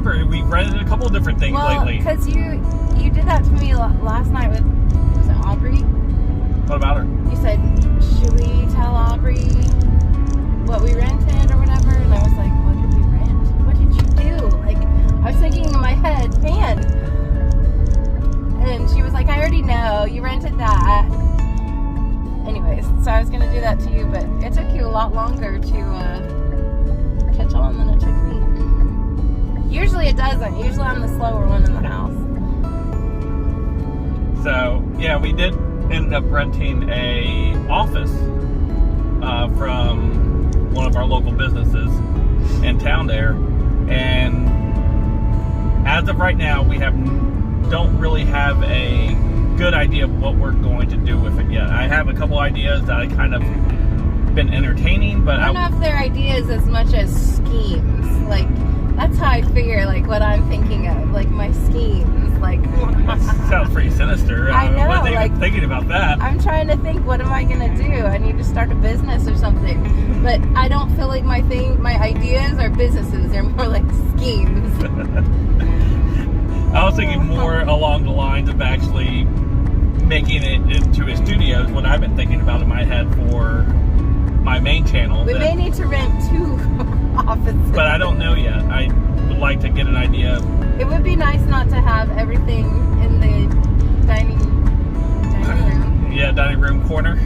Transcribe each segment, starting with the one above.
remember. We've rented a couple of different things lately. Because you did that to me last night with, was it Aubrey? What about her? You said, should we tell Aubrey what we rented or whatever? And I was like, what did we rent? What did you do? Like, I was thinking in my head, man. And she was like, I already know. You rented that. Anyways, so I was going to do that to you, but it took you a lot longer to catch on than it took me. Usually it doesn't. Usually I'm the slower one in the house. So, yeah, we did end up renting a office from one of our local businesses in town there. And as of right now, we don't really have a good idea of what we're going to do with it yet. I have a couple ideas that I kind of been entertaining, but I don't know if they're ideas as much as schemes. Like, that's how I figure, like, what I'm thinking of. Like, my schemes. Like, that sounds pretty sinister. I know. I wasn't like, even thinking about that. I'm trying to think, what am I going to do? I need to start a business or something. But I don't feel like my ideas are businesses. They're more like schemes. I was thinking more along the lines of actually making it into a studio is what I've been thinking about in my head for my main channel. We may need to rent 2 offices. But I don't know yet. I would like to get an idea. It would be nice not to have everything in the dining room. Yeah, dining room corner.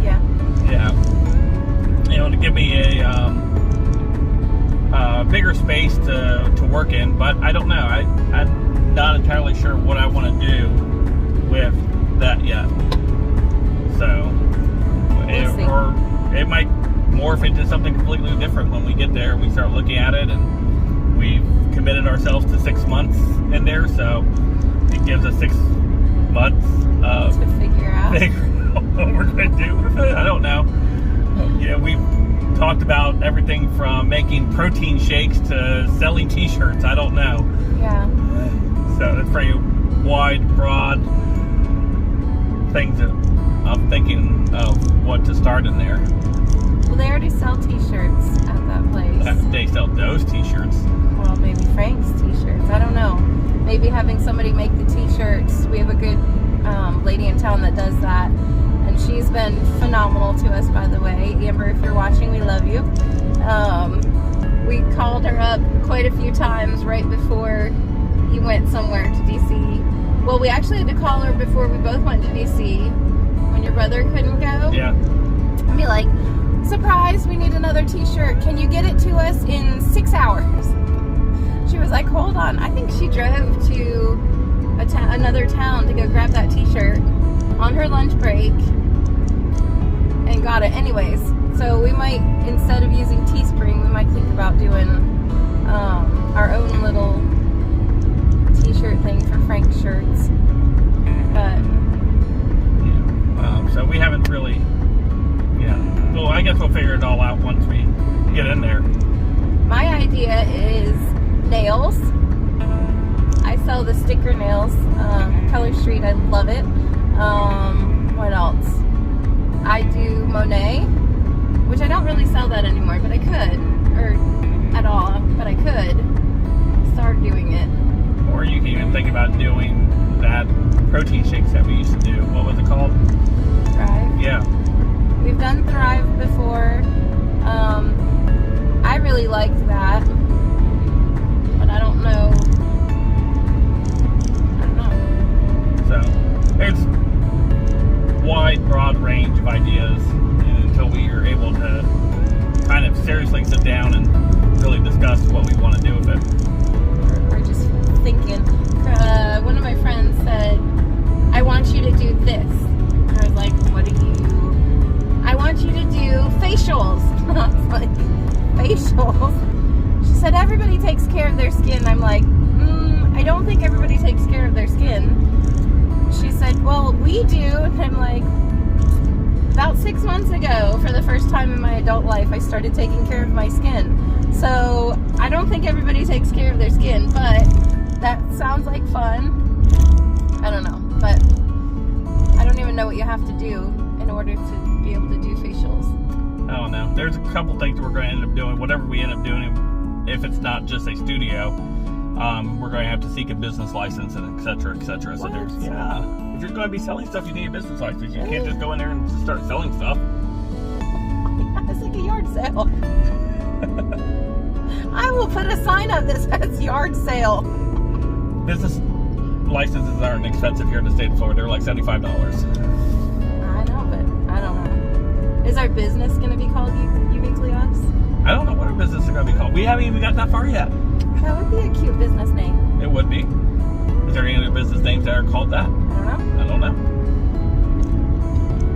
Yeah. Yeah. You know, to give me a bigger space to work in, but I don't know. I'm not entirely sure what I want to do with that yet. So, or it might morph into something completely different when we get there. We start looking at it, and we've committed ourselves to 6 months in there, so it gives us 6 months to figure out what we're going to do with it. I don't know. Yeah, we've talked about everything from making protein shakes to selling t-shirts. I don't know. Yeah. So it's pretty wide, broad things that I'm thinking of what to start in there. Well, they already sell t-shirts at that place. They sell those t-shirts. Well, maybe Frank's t-shirts. I don't know. Maybe having somebody make the t-shirts. We have a good lady in town that does that. And she's been phenomenal to us, by the way. Amber, if you're watching, we love you. We called her up quite a few times right before you went somewhere to DC. Well, we actually had to call her before we both went to DC when your brother couldn't go. Yeah. And be like, surprise, we need another t-shirt. Can you get it to us in 6 hours? She was like, hold on. I think she drove to another town to go grab that t-shirt on her lunch break and got it anyways. So we might, instead of using Teespring, we might think about doing our own little t-shirt thing for Frank's shirts. But so we haven't really, well, I guess we'll figure it all out once we get in there. My idea is nails. I sell the sticker nails, Color Street. I love it. What else? I do Monet, which I don't really sell that anymore, but I could, or at all, but I could start doing it. Or you can even think about doing that protein shakes that we used to do. What was it called? Thrive. Yeah. We've done Thrive before. I really liked that, but I don't know. So there's wide, broad range of ideas, and until we are able to kind of seriously sit down and really discuss what we want to do with it. We're just thinking. One of my friends said, I want you to do this. And I was like, what do you? I want you to do facials. I was like, facials? She said, everybody takes care of their skin. I'm like, I don't think everybody takes care of their skin. She said, well, we do. And I'm like, about 6 months ago, for the first time in my adult life, I started taking care of my skin. So I don't think everybody takes care of their skin, but that sounds like fun. I don't know, but I don't even know what you have to do in order to be able to do facials. Oh no, there's a couple things we're going to end up doing. Whatever we end up doing, if it's not just a studio, we're going to have to seek a business license and et cetera, et cetera. So there's, yeah. If you're going to be selling stuff, you need a business license. You can't just go in there and just start selling stuff. It's like a yard sale. I will put a sign up that says yard sale. Business licenses aren't expensive here in the state of Florida. They're like $75. I know, but I don't know. Is our business going to be called Uniquely Us? I don't know what our business is going to be called. We haven't even got that far yet. That would be a cute business name. It would be. Is there any other business names that are called that? I don't know. I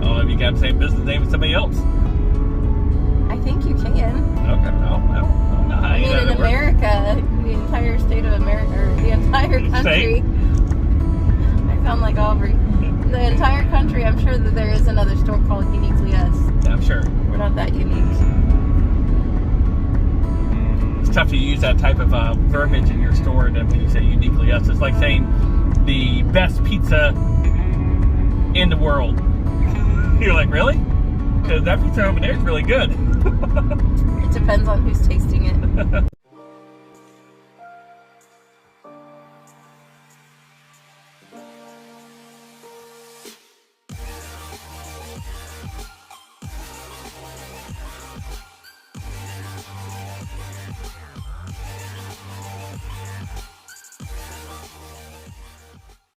don't know if you got the same business name as somebody else. I think you can. Okay. I mean, in America, the entire state of America, or the entire country. I sound like Aubrey. The entire country, I'm sure that there is another store called Uniquely Us. Yeah, I'm sure. We're not that unique. It's tough to use that type of verbiage in your store, and then when you say Uniquely Us, it's like saying the best pizza in the world. You're like, really? Because that pizza over there is really good. It depends on who's tasting it.